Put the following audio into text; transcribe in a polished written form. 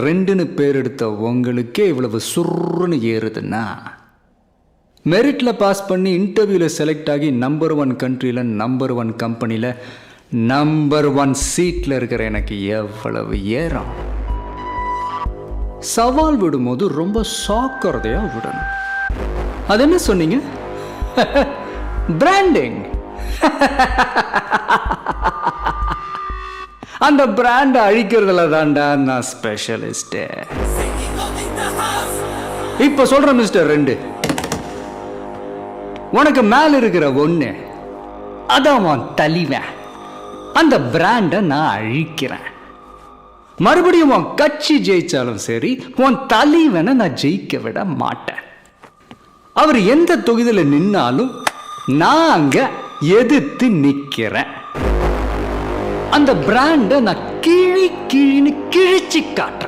2ன்னு பேர் எடுத்த உங்களுக்கே இவ்வளவு சுருன்னு ஏறுதுன்னா, மெரிட்டில் பாஸ் பண்ணி இன்டர்வியூவில் செலக்ட் ஆகி நம்பர் 1 கண்ட்ரியில் நம்பர் 1 கம்பெனியில் நம்பர் 1 சீட்டில் இருக்கிற எனக்கு எவ்வளவு ஏறம். சவால் விடும்போது ரொம்ப சாக்கிறதையாக விடணும். அது என்ன சொன்னீங்க? பிராண்டிங். அந்த பிராண்டை அழிக்கிறதுல தான்டா நான் ஸ்பெஷலிஸ்ட். இப்ப சொல்ற மிஸ்டர் 2, உனக்கு மேல இருக்கிற 1 அதான் உன் தலைவன். அந்த பிராண்டை நான் அழிக்கிறேன். மறுபடியும் உன் கட்சி ஜெயிச்சாலும் சரி, உன் தலைவனை நான் ஜெயிக்க விட மாட்டேன். அவர் எந்த தொகுதியில் நின்னாலும் நான் அங்க எதிர்த்து நிக்கிறேன். அந்த பிராண்டை நான் கிழின்னு கிழிச்சு காட்டுறேன்.